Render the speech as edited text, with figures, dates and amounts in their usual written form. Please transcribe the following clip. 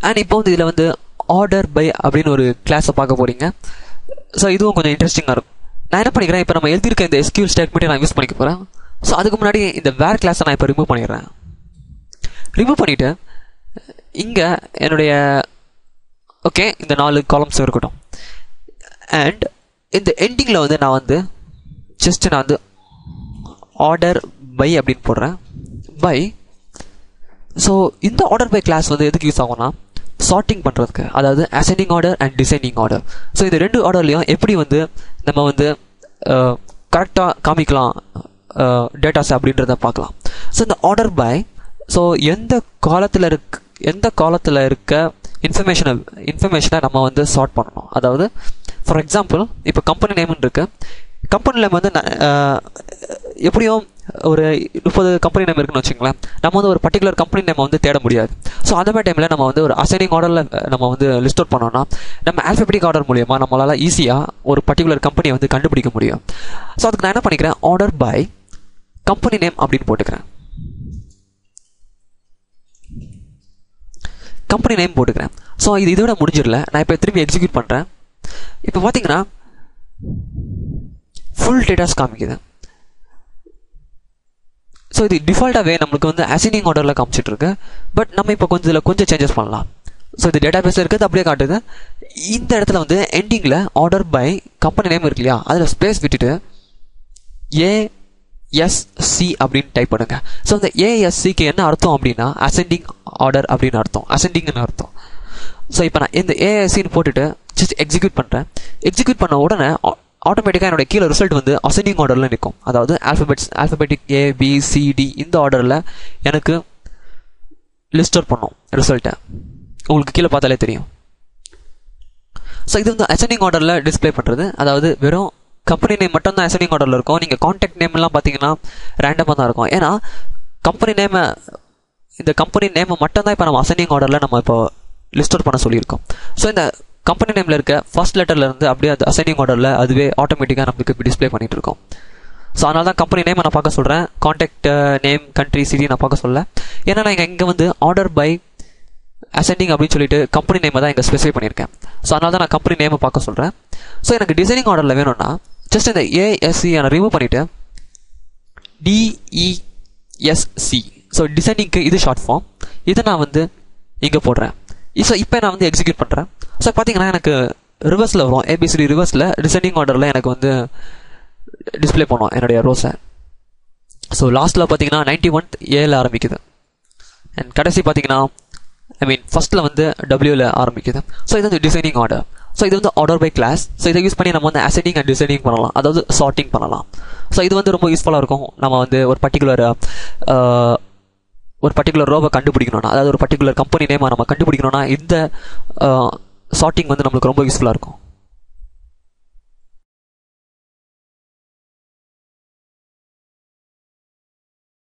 And இப்போ வந்து இதில் வந்து ஆர்டர் பை அப்படின்னு ஒரு கிளாஸை பார்க்க போகிறீங்க. ஸோ இதுவும் கொஞ்சம் இன்ட்ரெஸ்டிங்காக இருக்கும். நான் என்ன பண்ணிக்கிறேன், இப்போ நம்ம எழுதியிருக்க இந்த SQL ஸ்டேட்மெண்ட்டை நான் யூஸ் பண்ணிக்க போகிறேன். ஸோ அதுக்கு முன்னாடி இந்த வேர் கிளாஸை நான் இப்போ ரிமூவ் பண்ணிடுறேன். ரிமூவ் பண்ணிவிட்டு இங்கே என்னுடைய ஓகே இந்த 4 காலம்ஸ் இருக்கட்டும். அண்ட் இந்த எண்டிங்கில் வந்து நான் வந்து ஆர்டர் பை அப்படின்னு போடுறேன். பை. ஸோ இந்த ஆர்டர் பை கிளாஸ் வந்து எதுக்கு யூஸ் ஆகும்னா சார்ட்டிங் பண்ணுறதுக்கு, அதாவது ascending order and descending order. So இந்த 2 ஆர்டர்லையும் எப்படி வந்து நம்ம வந்து கரெக்டாக காமிக்கலாம் டேட்டாஸ் அப்படின்றத பார்க்கலாம். ஸோ இந்த ஆர்டர் பை, ஸோ எந்த காலத்தில் இருக்க இன்ஃபர்மேஷனை நம்ம வந்து சார்ட் பண்ணணும். அதாவது ஃபார் எக்ஸாம்பிள் இப்போ கம்பெனி நேம்னு இருக்கு. கம்பெனி நேம் வந்து எப்படியும் ஒரு 30 கம்பெனி நேம் இருக்குன்னு வச்சுங்களேன். நம்ம வந்து ஒரு பர்டிகுலர் கம்பெனி நேம் வந்து தேட முடியாது. ஸோ அந்த மாதிரி டைமில் நம்ம வந்து ஒரு அசைனிங் ஆர்டரில் நம்ம வந்து லிஸ்ட் அவுட் பண்ணோம்னா நம்ம ஆல்ஃபபெட்டிக் ஆர்டர் மூலியமாக நம்மளால் ஈஸியாக ஒரு பர்டிகுலர் கம்பெனியை வந்து கண்டுபிடிக்க முடியும். ஸோ அதுக்கு நான் என்ன பண்ணிக்கிறேன், ஆர்டர் பை கம்பெனி நேம் அப்படின்னு போட்டுக்கிறேன். கம்பெனி நேம் போட்டுக்கிறேன். ஸோ இதோட முடிஞ்சிடல. நான் இப்போ திரும்பி எக்ஸிக்யூட் பண்ணுறேன். இப்போ பார்த்தீங்கன்னா ஃபுல் டேட்டாஸ் காமிக்குது. ஸோ இது டிஃபால்ட்டாகவே நம்மளுக்கு வந்து அசைனிங் ஆர்டரில் காமிச்சிட்டு இருக்கு. பட் நம்ம இப்போ கொஞ்சம் சேஞ்சஸ் பண்ணலாம். ஸோ இது டேட்டா பேஸில் இருக்கிறது அப்படியே காட்டுது. இந்த இடத்துல வந்து எண்டிங்கில் ஆர்டர் பை கம்பெனி நேம் இருக்கு இல்லையா, அதில் ஸ்பேஸ் விட்டுட்டு ASC அப்படின்னு டைப் பண்ணுங்க. ஸோ இந்த ASCக்கு என்ன அர்த்தம் அப்படின்னா அசெண்டிங் ஆர்டர் அப்படின்னு அர்த்தம், அசெண்டிங்னு அர்த்தம். ஸோ இப்போ நான் இந்த ASCன்னு போட்டுட்டு ஜஸ்ட் எக்ஸிக்யூட் பண்ணுறேன். எக்ஸிக்யூட் பண்ண உடனே ஆட்டோமேட்டிக்காக என்னோட கீழே ரிசல்ட் வந்து அசெண்டிங் ஆர்டரில் நிற்கும். அதாவது ஆல்ஃபபெட்டிக் ABCD இந்த ஆர்டரில் எனக்கு லிஸ்ட் அவுட் பண்ணோம் ரிசல்ட்டை. உங்களுக்கு கீழே பார்த்தாலே தெரியும். ஸோ இது வந்து அசெண்டிங் ஆர்டரில் டிஸ்பிளே பண்ணுறது. அதாவது வெறும் கம்பெனி நேம் மட்டும் தான் அசெண்டிங் ஆர்டரில் இருக்கும். நீங்கள் கான்டாக்ட் நேம்லாம் பார்த்தீங்கன்னா ரேண்டமாக தான் இருக்கும். ஏன்னா இந்த கம்பெனி நேமை மட்டும் தான் இப்போ நம்ம அசெண்டிங் ஆர்டரில் நம்ம இப்போ லிஸ்ட் அவுட் பண்ண சொல்லியிருக்கோம். ஸோ இந்த கம்பெனி நேமில் இருக்க ஃபர்ஸ்ட் லெட்டர்லேருந்து அப்படியே அது அசெண்டிங் ஆர்டரில் அதுவே ஆட்டோமேட்டிக்காக நம்மளுக்கு இப்போ டிஸ்பிளே பண்ணிட்டு இருக்கோம். ஸோ அதனால தான் கம்பெனி நேம் நான் பார்க்க சொல்கிறேன், கான்டாக்ட் நேம், கண்ட்ரி, சிட்டி நான் பார்க்க சொல்ல. ஏன்னா நான் இங்கே வந்து ஆர்டர் பை அசெண்டிங் அப்படின்னு சொல்லிட்டு கம்பெனி நேமை தான் இங்கே ஸ்பெசிஃபை பண்ணியிருக்கேன். ஸோ அதனால தான் நான் கம்பெனி நேமை பார்க்க சொல்கிறேன். ஸோ எனக்கு டிசைனிங் ஆர்டரில் வேணும்னா ஜஸ்ட் இந்த ASC நான் ரிமூவ் பண்ணிவிட்டு DESC, ஸோ டிசைனிங்க்கு இது ஷார்ட் ஃபார்ம், இதை நான் வந்து இங்கே போடுறேன். ஸோ இப்போ நான் வந்து எக்ஸிக்யூட் பண்ணுறேன். ஸோ பார்த்தீங்கன்னா எனக்கு ரிவர்ஸில் வரும், ABCD ரிவர்ஸில் டிசைனிங் ஆர்டரில் எனக்கு வந்து டிஸ்பிளே பண்ணுவோம் என்னுடைய ரோஸை. ஸோ லாஸ்ட்டில் பார்த்தீங்கன்னா 91th Aல ஆரம்பிக்குது. அண்ட் கடைசி பார்த்தீங்கன்னா ஃபர்ஸ்ட்டில் வந்து Wல ஆரம்பிக்குது. ஸோ இது வந்து டிசைனிங் ஆர்டர். ஸோ இது வந்து ஆர்டர் பை கிளாஸ். ஸோ இதை யூஸ் பண்ணி நம்ம வந்து அசெண்டிங் அண்ட் டிசைனிங் பண்ணலாம், அதாவது சார்ட்டிங் பண்ணலாம். ஸோ இது வந்து ரொம்ப யூஸ்ஃபுல்லாக இருக்கும். நம்ம வந்து ஒரு பர்டிகுலர் ரோவை கண்டுபிடிக்கணும்னா, அதாவது ஒரு பர்டிகுலர் கம்பெனி நேமை நம்ம கண்டுபிடிக்கணும்னா இந்த சார்ட்டிங் வந்து நம்மளுக்கு ரொம்ப யூஸ்ஃபுல்லாக இருக்கும்.